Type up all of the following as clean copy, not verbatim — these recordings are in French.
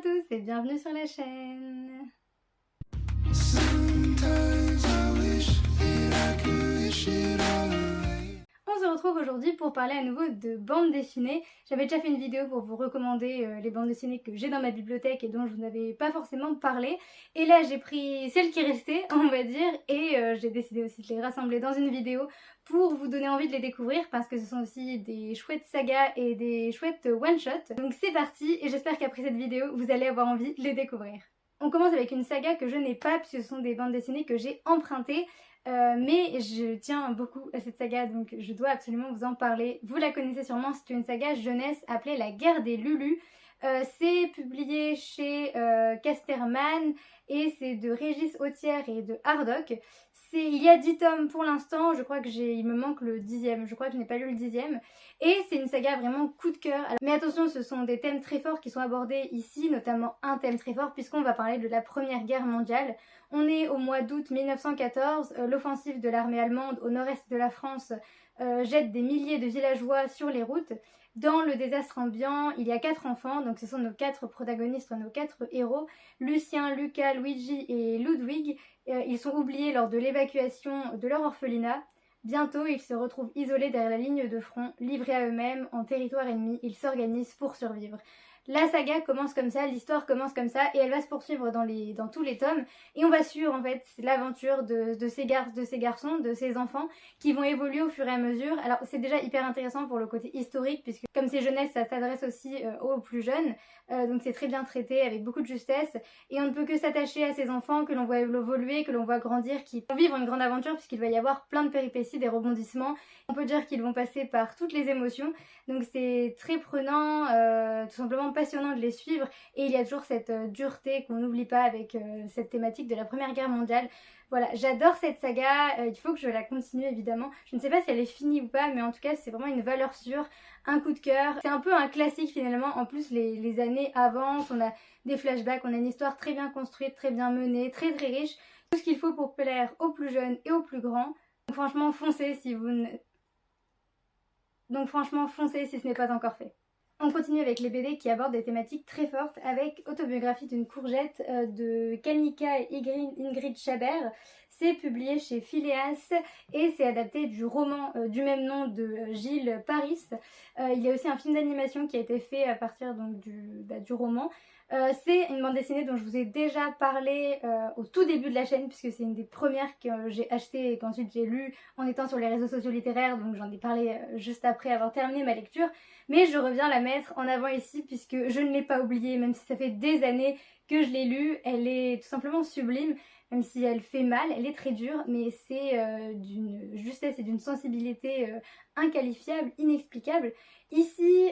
tous et bienvenue sur la chaîne. On se retrouve aujourd'hui pour parler à nouveau de bande dessinée. J'avais déjà fait une vidéo pour vous recommander les bandes dessinées que j'ai dans ma bibliothèque et dont je vous n'avais pas forcément parlé. Et là j'ai pris celles qui restaient, on va dire, et j'ai décidé aussi de les rassembler dans une vidéo pour vous donner envie de les découvrir parce que ce sont aussi des chouettes sagas et des chouettes one-shot. Donc c'est parti et j'espère qu'après cette vidéo vous allez avoir envie de les découvrir. On commence avec une saga que je n'ai pas puisque ce sont des bandes dessinées que j'ai empruntées. Mais je tiens beaucoup à cette saga donc je dois absolument vous en parler. Vous la connaissez sûrement, c'est une saga jeunesse appelée La Guerre des Lulus. C'est publié chez Casterman et c'est de Régis Autière et de Hardock. Il y a 10 tomes pour l'instant, je crois que il me manque le 10e, je crois que je n'ai pas lu le 10e. Et c'est une saga vraiment coup de cœur. Mais attention, ce sont des thèmes très forts qui sont abordés ici, notamment un thème très fort puisqu'on va parler de la Première Guerre mondiale. On est au mois d'août 1914, l'offensive de l'armée allemande au nord-est de la France jette des milliers de villageois sur les routes. Dans le désastre ambiant, il y a 4 enfants, donc ce sont nos 4 protagonistes, nos 4 héros, Lucien, Lucas, Luigi et Ludwig. Ils sont oubliés lors de l'évacuation de leur orphelinat. Bientôt, ils se retrouvent isolés derrière la ligne de front, livrés à eux-mêmes, en territoire ennemi. Ils s'organisent pour survivre. La saga commence comme ça, l'histoire commence comme ça, et elle va se poursuivre dans tous les tomes. Et on va suivre en fait l'aventure de ces garçons, de ces enfants, qui vont évoluer au fur et à mesure. Alors c'est déjà hyper intéressant pour le côté historique, puisque comme c'est jeunesse, ça s'adresse aussi aux plus jeunes. Donc c'est très bien traité, avec beaucoup de justesse. Et on ne peut que s'attacher à ces enfants que l'on voit évoluer, que l'on voit grandir, qui vont vivre une grande aventure, puisqu'il va y avoir plein de péripéties, des rebondissements. On peut dire qu'ils vont passer par toutes les émotions. Donc c'est très prenant, tout simplement passionnant de les suivre, et il y a toujours cette dureté qu'on n'oublie pas avec cette thématique de la Première Guerre mondiale. Voilà, j'adore cette saga, il faut que je la continue évidemment. Je ne sais pas si elle est finie ou pas, mais en tout cas c'est vraiment une valeur sûre, un coup de cœur. C'est un peu un classique finalement, en plus les années avancent, on a des flashbacks, on a une histoire très bien construite, très bien menée, très très riche. Tout ce qu'il faut pour plaire aux plus jeunes et aux plus grands. Donc franchement foncez si ce n'est pas encore fait. On continue avec les BD qui abordent des thématiques très fortes avec Autobiographie d'une courgette de Kanika et Ingrid Chabert. C'est publié chez Phileas et c'est adapté du roman du même nom de Gilles Paris. Il y a aussi un film d'animation qui a été fait à partir donc, du roman. C'est une bande dessinée dont je vous ai déjà parlé au tout début de la chaîne puisque c'est une des premières que j'ai achetées et qu'ensuite j'ai lues en étant sur les réseaux sociaux littéraires, donc j'en ai parlé juste après avoir terminé ma lecture. Mais je reviens la mettre en avant ici puisque je ne l'ai pas oubliée, même si ça fait des années que je l'ai lue. Elle est tout simplement sublime, même si elle fait mal, elle est très dure, mais c'est d'une justesse et d'une sensibilité inqualifiable, inexplicable. Ici,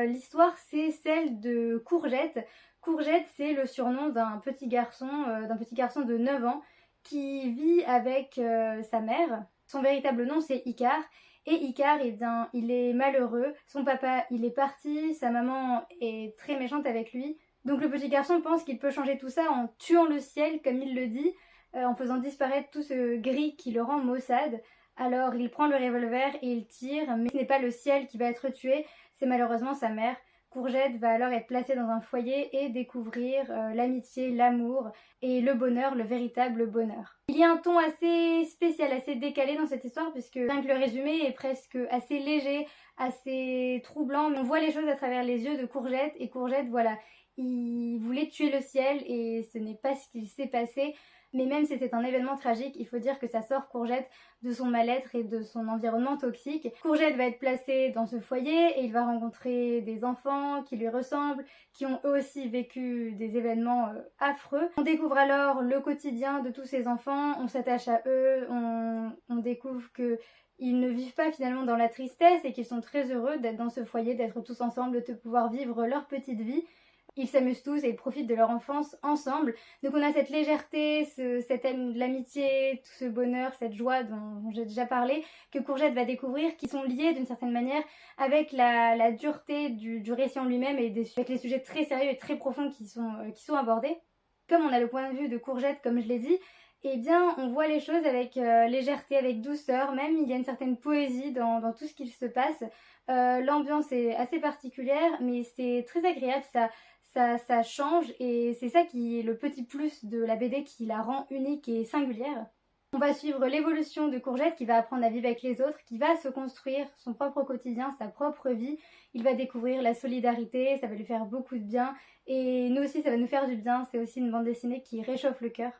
l'histoire c'est celle de Courgette. Courgette, c'est le surnom d'un petit garçon de 9 ans qui vit avec sa mère. Son véritable nom c'est Icar. Et Icar, eh bien, il est malheureux, son papa il est parti, sa maman est très méchante avec lui. Donc le petit garçon pense qu'il peut changer tout ça en tuant le ciel, comme il le dit, en faisant disparaître tout ce gris qui le rend maussade. Alors il prend le revolver et il tire, mais ce n'est pas le ciel qui va être tué, c'est malheureusement sa mère. Courgette va alors être placée dans un foyer et découvrir l'amitié, l'amour et le bonheur, le véritable bonheur. Il y a un ton assez spécial, assez décalé dans cette histoire puisque rien que le résumé est presque assez léger, assez troublant. On voit les choses à travers les yeux de Courgette et Courgette, voilà, il voulait tuer le ciel et ce n'est pas ce qu'il s'est passé. Mais même si c'est un événement tragique, il faut dire que ça sort Courgette de son mal-être et de son environnement toxique. Courgette va être placé dans ce foyer et il va rencontrer des enfants qui lui ressemblent, qui ont eux aussi vécu des événements affreux. On découvre alors le quotidien de tous ces enfants, on s'attache à eux, on découvre que ils ne vivent pas finalement dans la tristesse et qu'ils sont très heureux d'être dans ce foyer, d'être tous ensemble, de pouvoir vivre leur petite vie. Ils s'amusent tous et ils profitent de leur enfance ensemble. Donc on a cette légèreté, l'amitié, tout ce bonheur, cette joie dont j'ai déjà parlé, que Courgette va découvrir, qui sont liés d'une certaine manière avec la dureté du récit en lui-même et avec les sujets très sérieux et très profonds qui sont abordés. Comme on a le point de vue de Courgette, comme je l'ai dit, eh bien on voit les choses avec légèreté, avec douceur, même il y a une certaine poésie dans tout ce qu'il se passe. L'ambiance est assez particulière mais c'est très agréable, ça change et c'est ça qui est le petit plus de la BD qui la rend unique et singulière. On va suivre l'évolution de Courgette qui va apprendre à vivre avec les autres, qui va se construire son propre quotidien, sa propre vie. Il va découvrir la solidarité, ça va lui faire beaucoup de bien. Et nous aussi, ça va nous faire du bien. C'est aussi une bande dessinée qui réchauffe le cœur.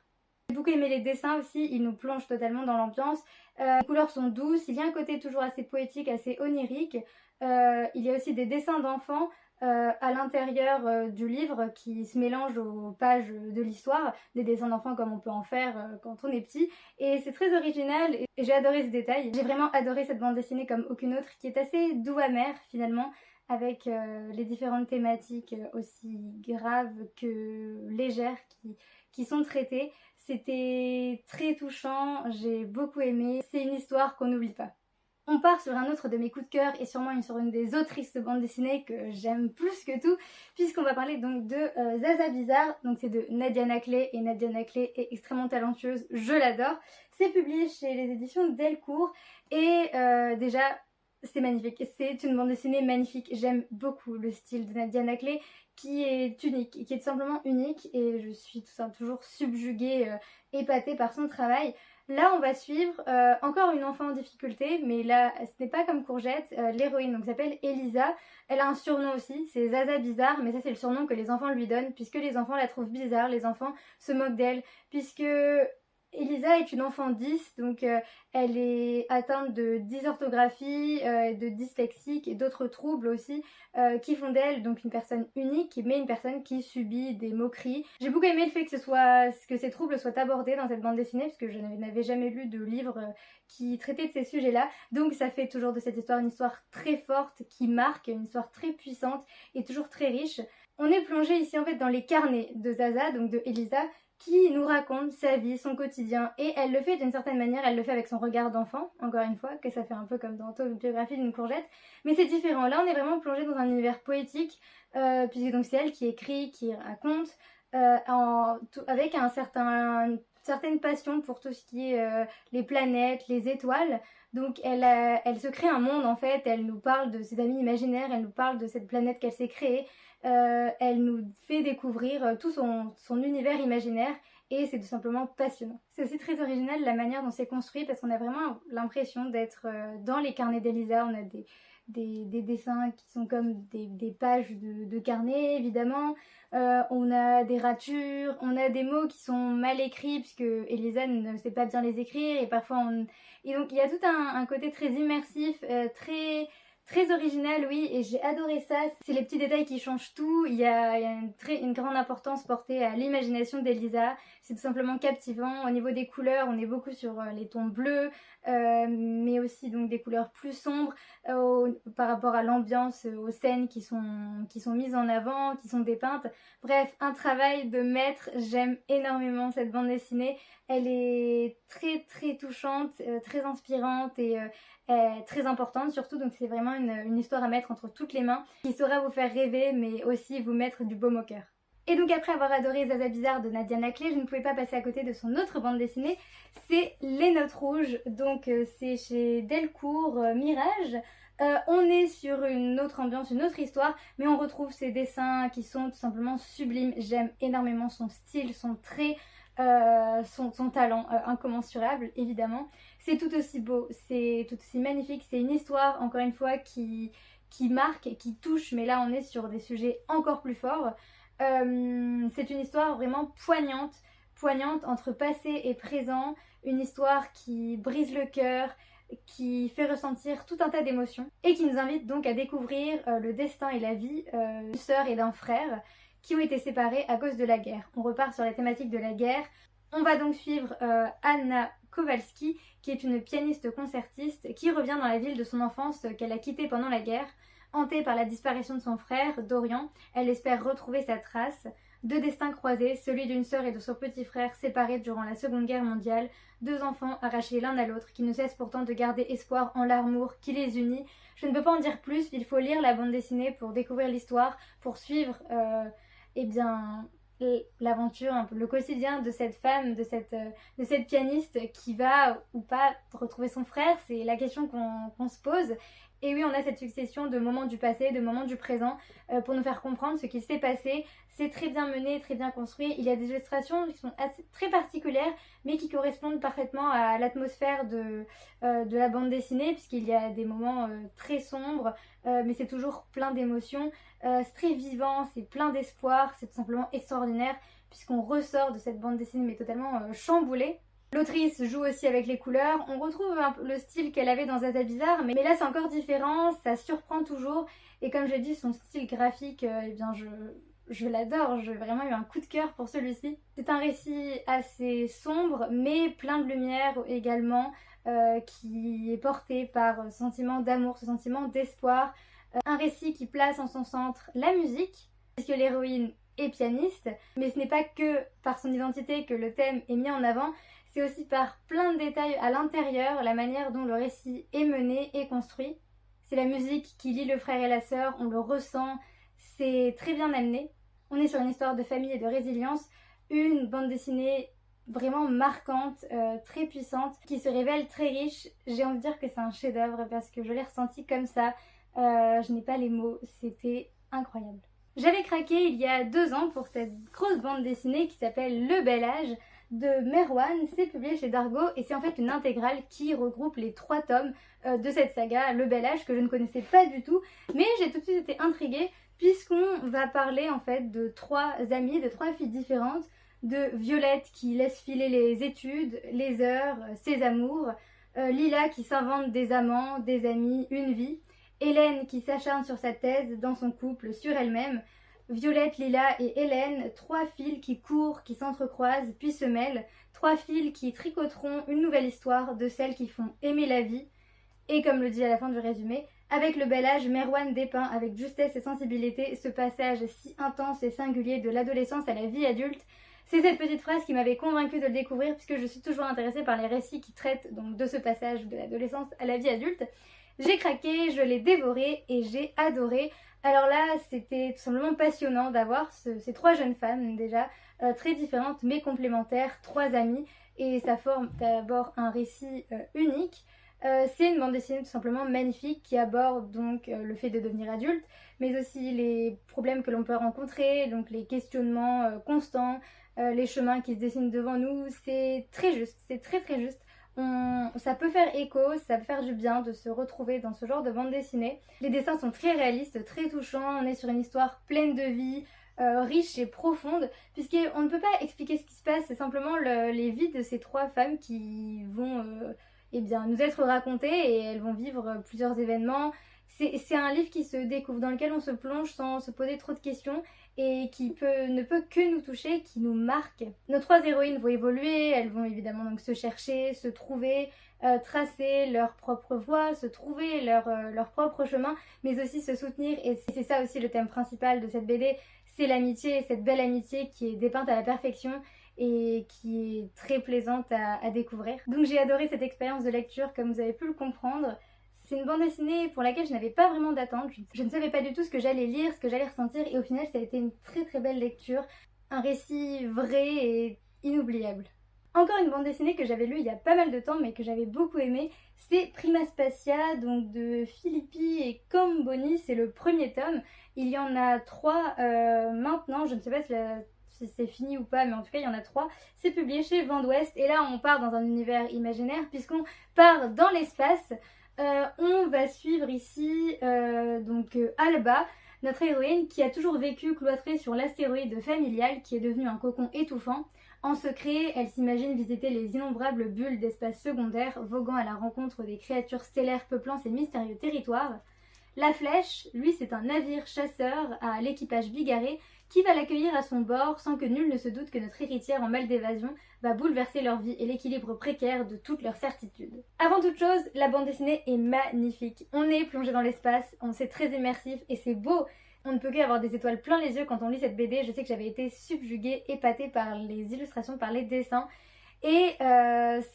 J'ai beaucoup aimé les dessins aussi, ils nous plongent totalement dans l'ambiance. Les couleurs sont douces, il y a un côté toujours assez poétique, assez onirique. Il y a aussi des dessins d'enfants à l'intérieur du livre qui se mélangent aux pages de l'histoire, des dessins d'enfants comme on peut en faire quand on est petit. Et c'est très original et j'ai adoré ce détail. J'ai vraiment adoré cette bande dessinée comme aucune autre qui est assez doux amer finalement, avec les différentes thématiques aussi graves que légères qui sont traitées. C'était très touchant, j'ai beaucoup aimé. C'est une histoire qu'on n'oublie pas. On part sur un autre de mes coups de cœur et sûrement sur une des autrices de bande dessinée que j'aime plus que tout, puisqu'on va parler donc de Zaza Bizarre. Donc c'est de Nadia Naclé et Nadia Naclé est extrêmement talentueuse, je l'adore. C'est publié chez les éditions Delcourt et déjà c'est magnifique. C'est une bande dessinée magnifique. J'aime beaucoup le style de Nadia Naclé qui est unique, qui est tout simplement unique et je suis toujours subjuguée, épatée par son travail. Là, on va suivre encore une enfant en difficulté, mais là, ce n'est pas comme Courgette. L'héroïne donc s'appelle Elisa. Elle a un surnom aussi, c'est Zaza Bizarre, mais ça c'est le surnom que les enfants lui donnent, puisque les enfants la trouvent bizarre, les enfants se moquent d'elle, puisque Elisa est une enfant 10, donc elle est atteinte de dysorthographie, de dyslexique et d'autres troubles aussi qui font d'elle donc une personne unique, mais une personne qui subit des moqueries. J'ai beaucoup aimé le fait que ces troubles soient abordés dans cette bande dessinée, parce que je n'avais jamais lu de livre qui traitait de ces sujets-là. Donc ça fait toujours de cette histoire une histoire très forte qui marque, une histoire très puissante et toujours très riche. On est plongé ici en fait dans les carnets de Zaza, donc de Elisa, qui nous raconte sa vie, son quotidien, et elle le fait d'une certaine manière, elle le fait avec son regard d'enfant, encore une fois, que ça fait un peu comme dans Autobiographie d'une courgette, mais c'est différent. Là, on est vraiment plongé dans un univers poétique, puisque donc c'est elle qui écrit, qui raconte, avec une certaine passion pour tout ce qui est les planètes, les étoiles. Donc elle se crée un monde en fait, elle nous parle de ses amis imaginaires, elle nous parle de cette planète qu'elle s'est créée. Elle nous fait découvrir tout son univers imaginaire et c'est tout simplement passionnant. C'est aussi très original la manière dont c'est construit parce qu'on a vraiment l'impression d'être dans les carnets d'Elisa. On a des dessins qui sont comme des pages de carnet évidemment. On a des ratures, on a des mots qui sont mal écrits puisque Elisa ne sait pas bien les écrire et parfois Et donc il y a tout un côté très immersif, très original, oui, et j'ai adoré ça. C'est les petits détails qui changent tout. Il y a une grande importance portée à l'imagination d'Elisa. C'est tout simplement captivant. Au niveau des couleurs, on est beaucoup sur les tons bleus, mais aussi donc des couleurs plus sombres par rapport à l'ambiance, aux scènes qui sont mises en avant, qui sont dépeintes. Bref, un travail de maître. J'aime énormément cette bande dessinée. Elle est très très touchante, très inspirante et très importante surtout, donc c'est vraiment une histoire à mettre entre toutes les mains qui saura vous faire rêver mais aussi vous mettre du baume au cœur. Et donc après avoir adoré Zaza Bizarre de Nadia Naclé, je ne pouvais pas passer à côté de son autre bande dessinée, c'est Les Notes Rouges, donc c'est chez Delcourt Mirage. On est sur une autre ambiance, une autre histoire, mais on retrouve ses dessins qui sont tout simplement sublimes. J'aime énormément son style, son trait, son talent incommensurable évidemment. C'est tout aussi beau, c'est tout aussi magnifique, c'est une histoire encore une fois qui marque, qui touche, mais là on est sur des sujets encore plus forts. C'est une histoire vraiment poignante entre passé et présent, une histoire qui brise le cœur, qui fait ressentir tout un tas d'émotions et qui nous invite donc à découvrir le destin et la vie d'une sœur et d'un frère qui ont été séparés à cause de la guerre. On repart sur les thématiques de la guerre. On va donc suivre Anna Kowalski, qui est une pianiste concertiste qui revient dans la ville de son enfance qu'elle a quittée pendant la guerre. Hantée par la disparition de son frère, Dorian, elle espère retrouver sa trace. Deux destins croisés, celui d'une sœur et de son petit frère séparés durant la Seconde Guerre mondiale, deux enfants arrachés l'un à l'autre qui ne cessent pourtant de garder espoir en l'amour qui les unit. Je ne peux pas en dire plus, il faut lire la bande dessinée pour découvrir l'histoire, pour suivre l'aventure, un peu le quotidien de cette femme, de cette pianiste qui va ou pas retrouver son frère, c'est la question qu'on se pose. Et oui, on a cette succession de moments du passé, de moments du présent pour nous faire comprendre ce qui s'est passé. C'est très bien mené, très bien construit. Il y a des illustrations qui sont très particulières mais qui correspondent parfaitement à l'atmosphère de la bande dessinée puisqu'il y a des moments très sombres mais c'est toujours plein d'émotions. C'est très vivant, c'est plein d'espoir, c'est tout simplement extraordinaire puisqu'on ressort de cette bande dessinée mais totalement chamboulée. L'autrice joue aussi avec les couleurs, on retrouve un peu le style qu'elle avait dans Zaza Bizarre, mais là c'est encore différent, ça surprend toujours, et comme je l'ai dit, son style graphique, eh bien je l'adore, j'ai vraiment eu un coup de cœur pour celui-ci. C'est un récit assez sombre, mais plein de lumière également, qui est porté par ce sentiment d'amour, ce sentiment d'espoir. Un récit qui place en son centre la musique, puisque l'héroïne est pianiste, mais ce n'est pas que par son identité que le thème est mis en avant, c'est aussi par plein de détails à l'intérieur, la manière dont le récit est mené et construit. C'est la musique qui lie le frère et la sœur, on le ressent, c'est très bien amené. On est sur une histoire de famille et de résilience, une bande dessinée vraiment marquante, très puissante, qui se révèle très riche. J'ai envie de dire que c'est un chef-d'œuvre parce que je l'ai ressenti comme ça, je n'ai pas les mots, c'était incroyable. J'avais craqué il y a 2 ans pour cette grosse bande dessinée qui s'appelle Le Bel Âge de Merwan, c'est publié chez Dargo et c'est en fait une intégrale qui regroupe les 3 tomes de cette saga Le Bel Âge que je ne connaissais pas du tout, mais j'ai tout de suite été intriguée puisqu'on va parler en fait de 3 amies, de 3 filles différentes, de Violette qui laisse filer les études, les heures, ses amours, Lila qui s'invente des amants, des amis, une vie, Hélène qui s'acharne sur sa thèse, dans son couple, sur elle-même, Violette, Lila et Hélène, 3 fils qui courent, qui s'entrecroisent, puis se mêlent, 3 fils qui tricoteront une nouvelle histoire de celles qui font aimer la vie. Et comme le dit à la fin du résumé, avec Le Bel Âge, Merwan dépeint avec justesse et sensibilité ce passage si intense et singulier de l'adolescence à la vie adulte. C'est cette petite phrase qui m'avait convaincue de le découvrir puisque je suis toujours intéressée par les récits qui traitent donc de ce passage de l'adolescence à la vie adulte. J'ai craqué, je l'ai dévoré et j'ai adoré. Alors là, c'était tout simplement passionnant d'avoir ces 3 jeunes femmes déjà, très différentes mais complémentaires, 3 amies, et ça forme d'abord un récit unique. C'est une bande dessinée tout simplement magnifique qui aborde donc le fait de devenir adulte, mais aussi les problèmes que l'on peut rencontrer, donc les questionnements constants, les chemins qui se dessinent devant nous. C'est très juste, c'est très très juste. Ça peut faire écho, ça peut faire du bien de se retrouver dans ce genre de bande dessinée. Les dessins sont très réalistes, très touchants, on est sur une histoire pleine de vie, riche et profonde, puisqu'on ne peut pas expliquer ce qui se passe, c'est simplement les vies de ces 3 femmes qui vont eh bien, nous être racontées et elles vont vivre plusieurs événements. C'est un livre qui se découvre, dans lequel on se plonge sans se poser trop de questions et qui ne peut que nous toucher, qui nous marque. Nos 3 héroïnes vont évoluer, elles vont évidemment donc se chercher, se trouver, tracer leur propre voie, se trouver leur propre chemin, mais aussi se soutenir, et c'est ça aussi le thème principal de cette BD, c'est l'amitié, cette belle amitié qui est dépeinte à la perfection et qui est très plaisante à découvrir. Donc j'ai adoré cette expérience de lecture, comme vous avez pu le comprendre. C'est une bande dessinée pour laquelle je n'avais pas vraiment d'attente. Je ne savais pas du tout ce que j'allais lire, ce que j'allais ressentir, et au final ça a été une très très belle lecture. Un récit vrai et inoubliable. Encore une bande dessinée que j'avais lue il y a pas mal de temps mais que j'avais beaucoup aimé, c'est Prima Spacia, donc de Filippi et Camboni, c'est le premier tome. Il y en a 3 maintenant, je ne sais pas si c'est fini ou pas, mais en tout cas il y en a 3. C'est publié chez Vent d'Ouest et là on part dans un univers imaginaire puisqu'on part dans l'espace. On va suivre ici Alba, notre héroïne qui a toujours vécu cloîtrée sur l'astéroïde familial qui est devenu un cocon étouffant. En secret, elle s'imagine visiter les innombrables bulles d'espace secondaire, voguant à la rencontre des créatures stellaires peuplant ces mystérieux territoires. La Flèche, lui, c'est un navire chasseur à l'équipage bigarré qui va l'accueillir à son bord sans que nul ne se doute que notre héritière en mal d'évasion va bouleverser leur vie et l'équilibre précaire de toutes leurs certitudes. Avant toute chose, la bande dessinée est magnifique. On est plongé dans l'espace, c'est très immersif et c'est beau. On ne peut qu'avoir des étoiles plein les yeux quand on lit cette BD. Je sais que j'avais été subjuguée, épatée par les illustrations, par les dessins. Et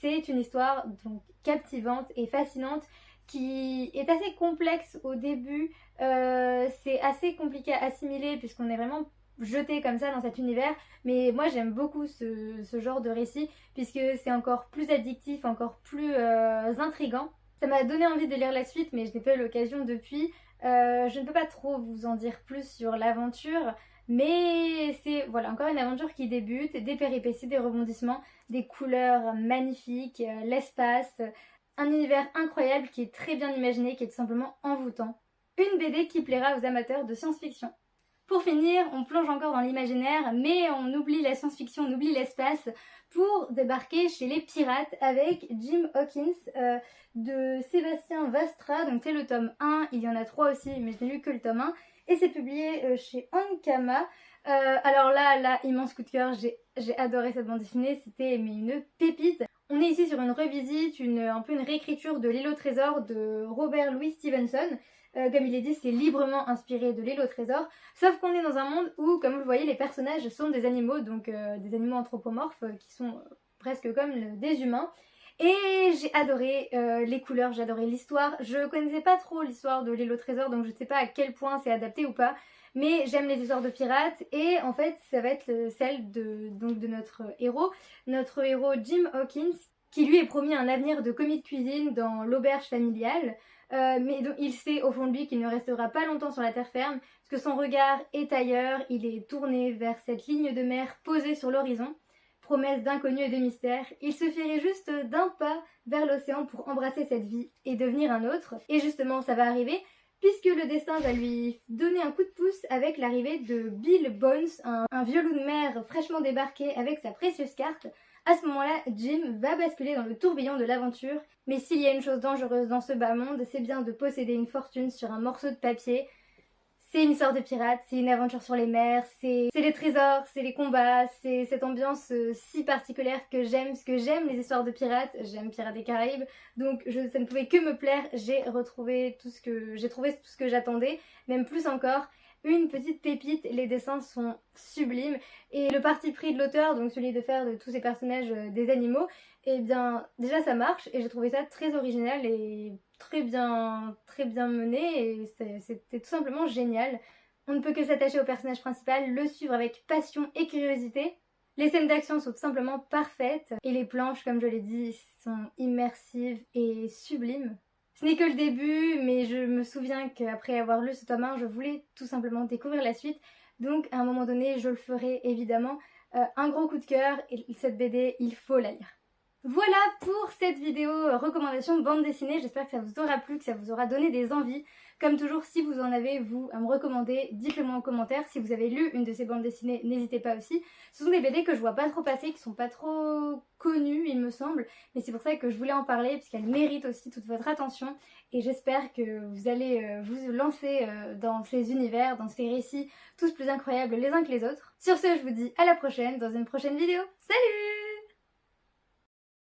c'est une histoire donc captivante et fascinante qui est assez complexe au début. C'est assez compliqué à assimiler puisqu'on est vraiment jeté comme ça dans cet univers, mais moi j'aime beaucoup ce genre de récit puisque c'est encore plus addictif, encore plus intriguant. Ça m'a donné envie de lire la suite, mais je n'ai pas eu l'occasion depuis. Je ne peux pas trop vous en dire plus sur l'aventure, mais c'est voilà encore une aventure qui débute, des péripéties, des rebondissements, des couleurs magnifiques, l'espace, un univers incroyable qui est très bien imaginé, qui est tout simplement envoûtant. Une BD qui plaira aux amateurs de science-fiction. Pour finir, on plonge encore dans l'imaginaire, mais on oublie la science-fiction, on oublie l'espace pour débarquer chez les pirates avec Jim Hawkins de Sébastien Vastra. Donc c'est le tome 1, il y en a 3 aussi, mais je n'ai lu que le tome 1. Et c'est publié chez Ankama. Alors là, immense coup de cœur, j'ai adoré cette bande dessinée, c'était une pépite. On est ici sur une revisite, un peu une réécriture de L'île au trésor de Robert Louis Stevenson. Comme il est dit, c'est librement inspiré de L'île au trésor, sauf qu'on est dans un monde où, comme vous le voyez, les personnages sont des animaux, donc des animaux anthropomorphes qui sont presque comme des humains. Et j'ai adoré les couleurs, j'ai adoré l'histoire. Je connaissais pas trop l'histoire de L'île au trésor, donc je sais pas à quel point c'est adapté ou pas, mais j'aime les histoires de pirates, et en fait ça va être celle de notre héros Jim Hawkins, qui lui est promis un avenir de commis de cuisine dans l'auberge familiale. Mais donc, il sait au fond de lui qu'il ne restera pas longtemps sur la terre ferme, parce que son regard est ailleurs, il est tourné vers cette ligne de mer posée sur l'horizon, promesse d'inconnu et de mystère. Il se fierait juste d'un pas vers l'océan pour embrasser cette vie et devenir un autre. Et justement, ça va arriver, puisque le destin va lui donner un coup de pouce avec l'arrivée de Bill Bones, un vieux loup de mer fraîchement débarqué avec sa précieuse carte. À ce moment-là, Jim va basculer dans le tourbillon de l'aventure, mais s'il y a une chose dangereuse dans ce bas monde, c'est bien de posséder une fortune sur un morceau de papier. C'est une histoire de pirate, c'est une aventure sur les mers, c'est les trésors, c'est les combats, c'est cette ambiance si particulière que j'aime, parce que j'aime les histoires de pirates, j'aime Pirates des Caraïbes, donc ça ne pouvait que me plaire. J'ai trouvé tout ce que j'attendais, même plus encore. Une petite pépite, les dessins sont sublimes, et le parti pris de l'auteur, donc celui de faire de tous ces personnages des animaux, eh bien déjà ça marche, et j'ai trouvé ça très original et très bien mené, et c'était tout simplement génial. On ne peut que s'attacher au personnage principal, le suivre avec passion et curiosité. Les scènes d'action sont tout simplement parfaites, et les planches, comme je l'ai dit, sont immersives et sublimes. Ce n'est que le début, mais je me souviens qu'après avoir lu ce tome 1, je voulais tout simplement découvrir la suite. Donc à un moment donné, je le ferai évidemment. Un gros coup de cœur, et cette BD, il faut la lire. Voilà pour cette vidéo recommandation bande dessinée. J'espère que ça vous aura plu, que ça vous aura donné des envies. Comme toujours, si vous en avez, vous, à me recommander, dites-le moi en commentaire. Si vous avez lu une de ces bandes dessinées, n'hésitez pas aussi. Ce sont des BD que je vois pas trop passer, qui sont pas trop connues, il me semble. Mais c'est pour ça que je voulais en parler, puisqu'elles méritent aussi toute votre attention. Et j'espère que vous allez vous lancer dans ces univers, dans ces récits, tous plus incroyables les uns que les autres. Sur ce, je vous dis à la prochaine, dans une prochaine vidéo. Salut!